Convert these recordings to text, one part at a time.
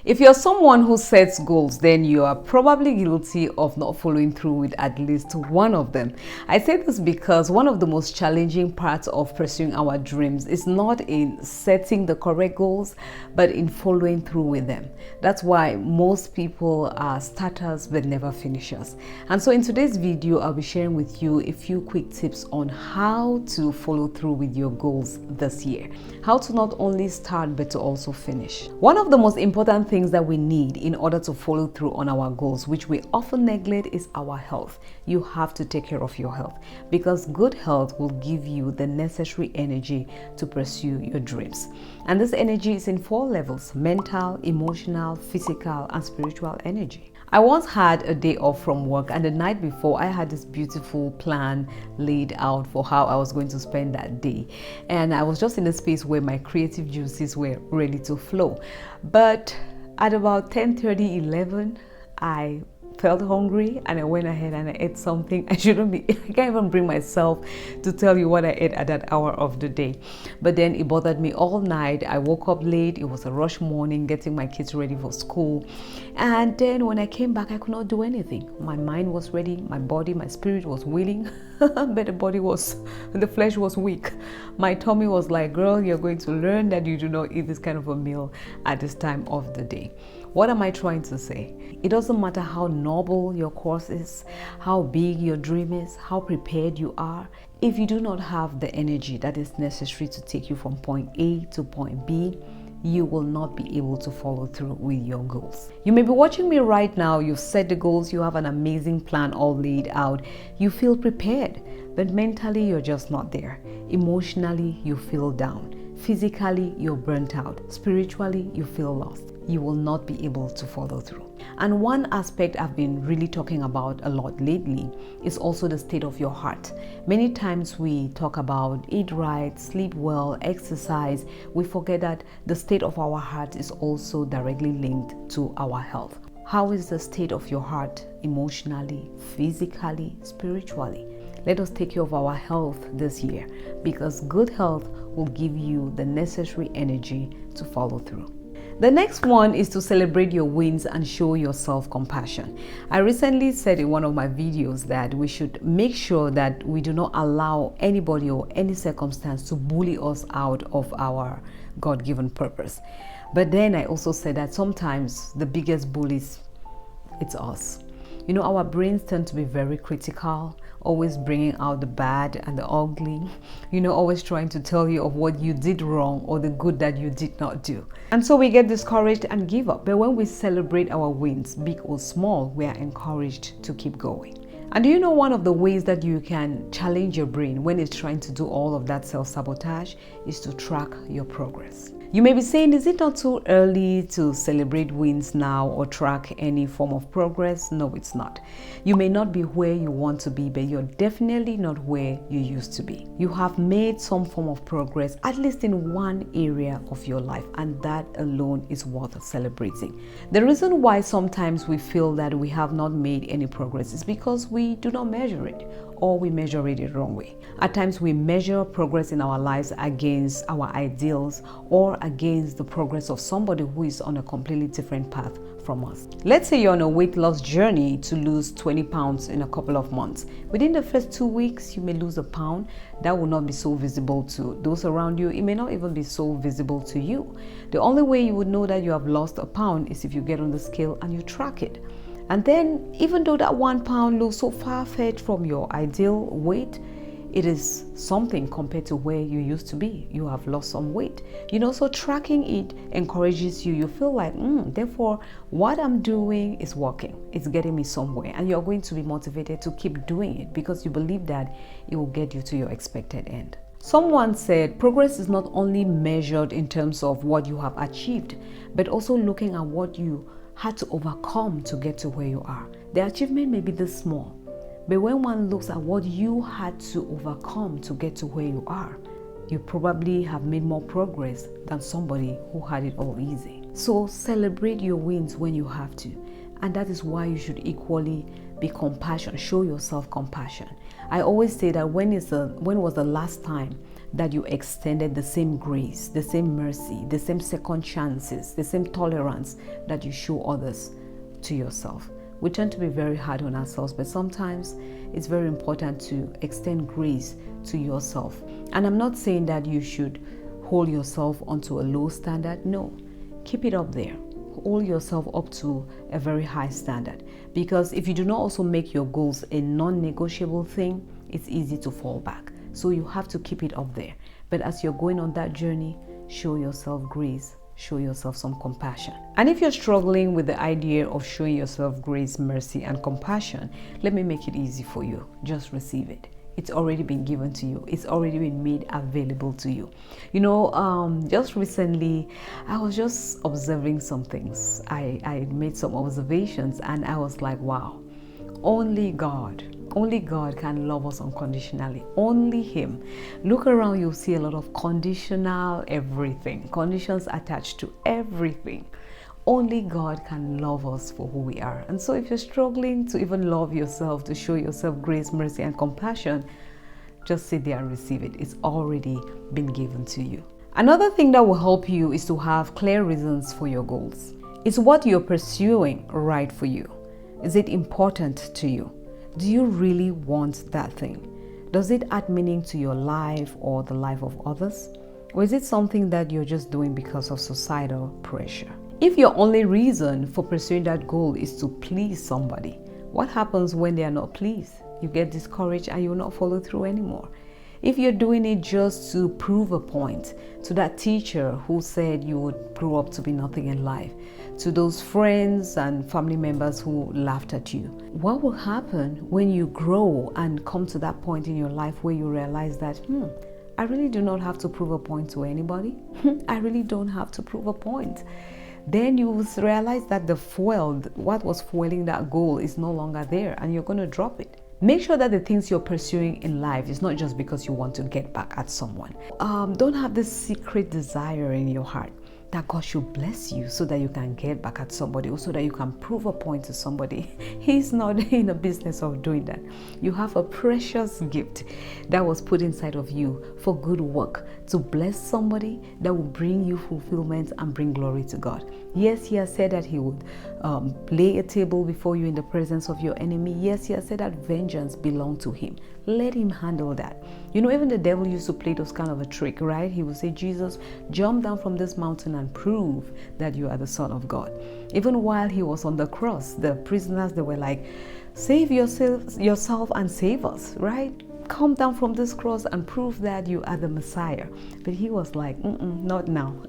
If you're someone who sets goals, then you are probably guilty of not following through with at least one of them. I say this because one of the most challenging parts of pursuing our dreams is not in setting the correct goals, but in following through with them. That's why most people are starters but never finishers. And so in today's video, I'll be sharing with you a few quick tips on how to follow through with your goals this year. How to not only start but to also finish. One of the most important things that we need in order to follow through on our goals, which we often neglect, is our health. You have to take care of your health because good health will give you the necessary energy to pursue your dreams. And this energy is in 4 levels: mental, emotional, physical, and spiritual energy. I once had a day off from work, and the night before I had this beautiful plan laid out for how I was going to spend that day. And I was just in a space where my creative juices were ready to flow. But at about 10:30, 11, I felt hungry and I went ahead and I ate something. I can't even bring myself to tell you what I ate at that hour of the day. But then it bothered me all night. I woke up late. It was a rush morning getting my kids ready for school. And then when I came back, I could not do anything. My mind was ready, my body, my spirit was willing, but the flesh was weak. My tummy was like, girl, you're going to learn that you do not eat this kind of a meal at this time of the day. What am I trying to say? It doesn't matter how noble your course is, how big your dream is, how prepared you are. If you do not have the energy that is necessary to take you from point A to point B, you will not be able to follow through with your goals. You may be watching me right now, you've set the goals, you have an amazing plan all laid out, you feel prepared, but mentally you're just not there. Emotionally, you feel down. Physically, you're burnt out. Spiritually, you feel lost. You will not be able to follow through. And one aspect I've been really talking about a lot lately is also the state of your heart. Many times we talk about eat right, sleep well, exercise. We forget that the state of our heart is also directly linked to our health. How is the state of your heart emotionally, physically, spiritually? Let us take care of our health this year because good health will give you the necessary energy to follow through. The next one is to celebrate your wins and show yourself compassion. I recently said in one of my videos that we should make sure that we do not allow anybody or any circumstance to bully us out of our God-given purpose. But then I also said that sometimes the biggest bullies, it's us. You know, our brains tend to be very critical, always bringing out the bad and the ugly, always trying to tell you of what you did wrong or the good that you did not do. And so we get discouraged and give up. But when we celebrate our wins, big or small, we are encouraged to keep going. And do you know one of the ways that you can challenge your brain when it's trying to do all of that self-sabotage is to track your progress. You may be saying, is it not too early to celebrate wins now or track any form of progress? No, it's not. You may not be where you want to be, but you're definitely not where you used to be. You have made some form of progress, at least in one area of your life, and that alone is worth celebrating. The reason why sometimes we feel that we have not made any progress is because we do not measure it, or we measure it the wrong way. At times we measure progress in our lives against our ideals or against the progress of somebody who is on a completely different path from us. Let's say you're on a weight loss journey to lose 20 pounds in a couple of months. Within the first 2 weeks, you may lose a pound. That will not be so visible to those around you. It may not even be so visible to you. The only way you would know that you have lost a pound is if you get on the scale and you track it. And then, even though that 1 pound looks so far-fetched from your ideal weight, it is something compared to where you used to be. You have lost some weight. So tracking it encourages you. You feel like, therefore, what I'm doing is working. It's getting me somewhere. And you're going to be motivated to keep doing it because you believe that it will get you to your expected end. Someone said progress is not only measured in terms of what you have achieved, but also looking at what you had to overcome to get to where you are. The achievement may be this small, but when one looks at what you had to overcome to get to where you are, you probably have made more progress than somebody who had it all easy. So celebrate your wins when you have to. And that is why you should equally be compassionate. Show yourself compassion. I always say that when was the last time that you extended the same grace, the same mercy, the same second chances, the same tolerance that you show others to yourself. We tend to be very hard on ourselves, but sometimes it's very important to extend grace to yourself. And I'm not saying that you should hold yourself onto a low standard. No, keep it up there. Hold yourself up to a very high standard, because if you do not also make your goals a non-negotiable thing, it's easy to fall back. So you have to keep it up there. But as you're going on that journey, show yourself grace, show yourself some compassion. And if you're struggling with the idea of showing yourself grace, mercy, and compassion, let me make it easy for you. Just receive it. It's already been given to you. It's already been made available to you. Just recently, I was just observing some things. I made some observations and I was like, wow, only God can love us unconditionally. Only Him. Look around, you'll see a lot of conditional everything. Conditions attached to everything. Only God can love us for who we are. And so if you're struggling to even love yourself, to show yourself grace, mercy, and compassion, just sit there and receive it. It's already been given to you. Another thing that will help you is to have clear reasons for your goals. Is what you're pursuing right for you? Is it important to you? Do you really want that thing? Does it add meaning to your life or the life of others? Or is it something that you're just doing because of societal pressure? If your only reason for pursuing that goal is to please somebody, what happens when they are not pleased? You get discouraged and you will not follow through anymore. If you're doing it just to prove a point to that teacher who said you would grow up to be nothing in life, to those friends and family members who laughed at you, what will happen when you grow and come to that point in your life where you realize that, I really do not have to prove a point to anybody. I really don't have to prove a point. Then you will realize that the fuel, what was fueling that goal, is no longer there and you're going to drop it. Make sure that the things you're pursuing in life is not just because you want to get back at someone. Don't have this secret desire in your heart that God should bless you so that you can get back at somebody or so that you can prove a point to somebody. He's not in the business of doing that. You have a precious gift that was put inside of you for good work, to bless somebody that will bring you fulfillment and bring glory to God. Yes, He has said that He would lay a table before you in the presence of your enemy. Yes, He has said that vengeance belongs to Him. Let Him handle that. Even the devil used to play those kind of a trick, right? He would say, Jesus, jump down from this mountain and prove that you are the Son of God. Even while He was on the cross, the prisoners, they were like, save yourself and save us, right? Come down from this cross and prove that you are the Messiah. But He was like, not now,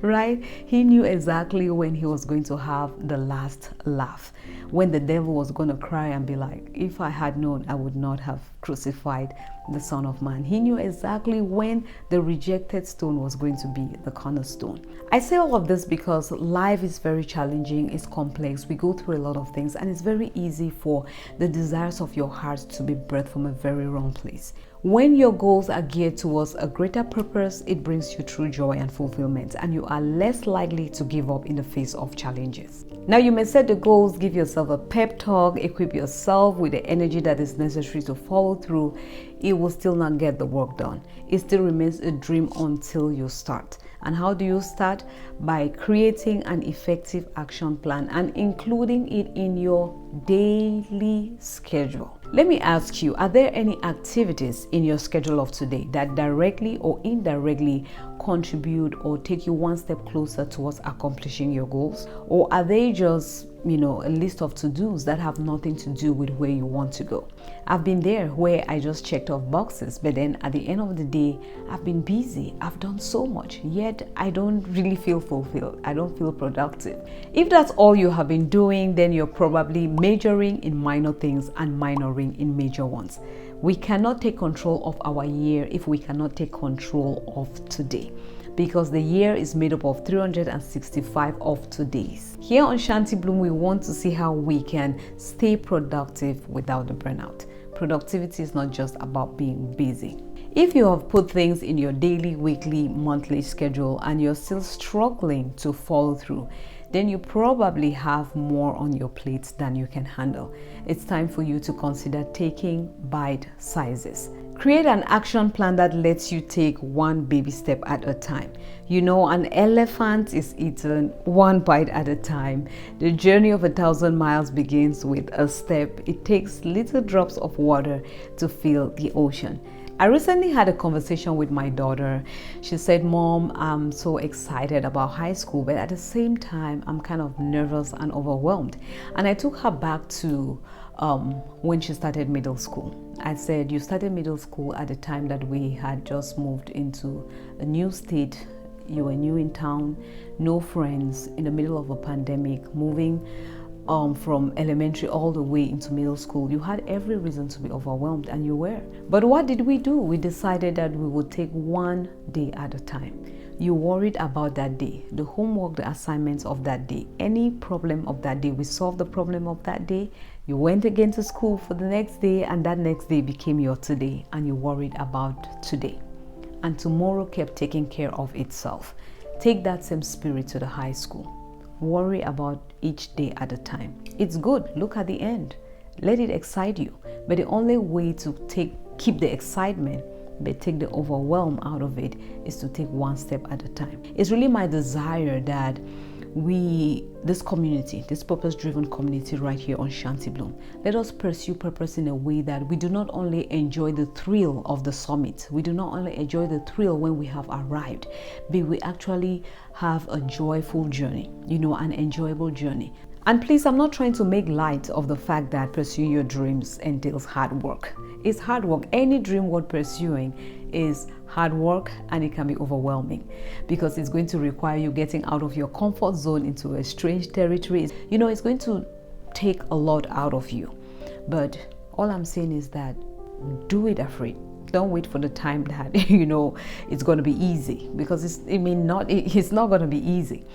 right? He knew exactly when He was going to have the last laugh, when the devil was going to cry and be like, if I had known, I would not have crucified the Son of Man. He knew exactly when the rejected stone was going to be the cornerstone. I say all of this because life is very challenging, it's complex, we go through a lot of things, and it's very easy for the desires of your heart to be birthed from a very wrong place. When your goals are geared towards a greater purpose, it brings you true joy and fulfillment, and you are less likely to give up in the face of challenges. Now, you may set the goals, give yourself a pep talk, equip yourself with the energy that is necessary to follow through. It will still not get the work done. It still remains a dream until you start. And how do you start? By creating an effective action plan and including it in your daily schedule. Let me ask you, are there any activities in your schedule of today that directly or indirectly contribute or take you one step closer towards accomplishing your goals? Or are they just, a list of to-dos that have nothing to do with where you want to go? I've been there where I just checked off boxes, but then at the end of the day, I've been busy. I've done so much, yet I don't really feel fulfilled. I don't feel productive. If that's all you have been doing, then you're probably majoring in minor things and minoring in major ones. We cannot take control of our year if we cannot take control of today, because the year is made up of 365 of todays. Here on Shanti Bloom, we want to see how we can stay productive without the burnout. Productivity is not just about being busy. If you have put things in your daily, weekly, monthly schedule and you're still struggling to follow through, then you probably have more on your plate than you can handle. It's time for you to consider taking bite sizes. Create an action plan that lets you take one baby step at a time. You know, an elephant is eaten one bite at a time. The journey of 1,000 miles begins with a step. It takes little drops of water to fill the ocean. I recently had a conversation with my daughter. She said, "Mom, I'm so excited about high school, but at the same time, I'm kind of nervous and overwhelmed." And I took her back to when she started middle school. I said, "You started middle school at the time that we had just moved into a new state. You were new in town, no friends, in the middle of a pandemic, moving from elementary all the way into middle school. You had every reason to be overwhelmed, and you were. But what did we do? We decided that we would take one day at a time. You worried about that day, the homework, the assignments of that day, any problem of that day. We solved the problem of that day. You went again to school for the next day, and that next day became your today, and you worried about today. And tomorrow kept taking care of itself." Take that same spirit to the high school. Worry about each day at a time. It's good. Look at the end. Let it excite you. But the only way to keep the excitement but take the overwhelm out of it is to take one step at a time. It's really my desire that this community, this purpose-driven community right here on Shanti Bloom, let us pursue purpose in a way that we do not only enjoy the thrill of the summit, we do not only enjoy the thrill when we have arrived, but we actually have a joyful journey, an enjoyable journey. And please, I'm not trying to make light of the fact that pursuing your dreams entails hard work. It's hard work. Any dream worth pursuing is hard work, and it can be overwhelming because it's going to require you getting out of your comfort zone into a strange territory. It's going to take a lot out of you. But all I'm saying is that do it afraid. Don't wait for the time that it's going to be easy, because it's not going to be easy.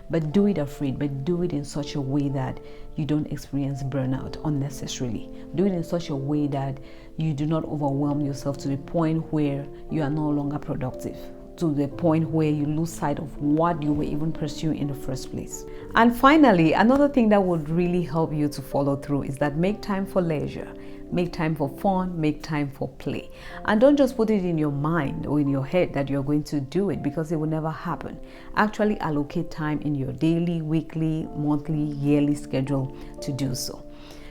But do it afraid, but do it in such a way that you don't experience burnout unnecessarily. Do it in such a way that you do not overwhelm yourself to the point where you are no longer productive, to the point where you lose sight of what you were even pursuing in the first place. And finally, another thing that would really help you to follow through is that make time for leisure. Make time for fun, make time for play. And don't just put it in your mind or in your head that you're going to do it, because it will never happen. Actually allocate time in your daily, weekly, monthly, yearly schedule to do so.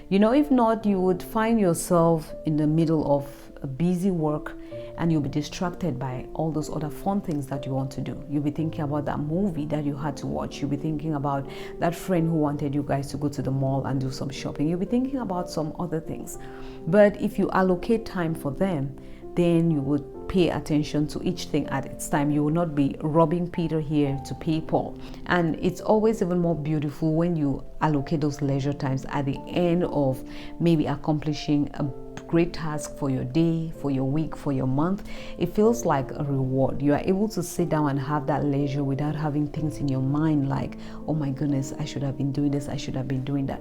If not, you would find yourself in the middle of a busy work, and you'll be distracted by all those other fun things that you want to do. You'll be thinking about that movie that you had to watch. You'll be thinking about that friend who wanted you guys to go to the mall and do some shopping. You'll be thinking about some other things. But if you allocate time for them, then you would pay attention to each thing at its time. You will not be robbing Peter here to pay Paul. And it's always even more beautiful when you allocate those leisure times at the end of maybe accomplishing a great task for your day, for your week, for your month. It feels like a reward. You are able to sit down and have that leisure without having things in your mind like, oh my goodness, I should have been doing this, I should have been doing that.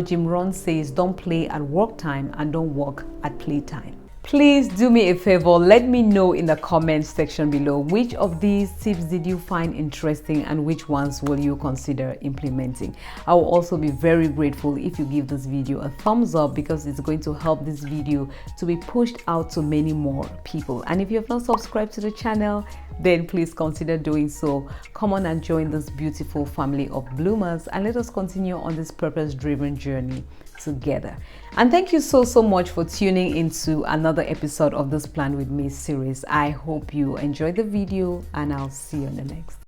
Jim Rohn says, don't play at work time and don't work at playtime. Please do me a favor, let me know in the comments section below which of these tips did you find interesting and which ones will you consider implementing. I will also be very grateful if you give this video a thumbs up, because it's going to help this video to be pushed out to many more people. And if you have not subscribed to the channel, then please consider doing so. Come on and join this beautiful family of bloomers, and let us continue on this purpose-driven journey together. And thank you so much for tuning into another episode of this Plan With Me series. I hope you enjoyed the video, and I'll see you on the next.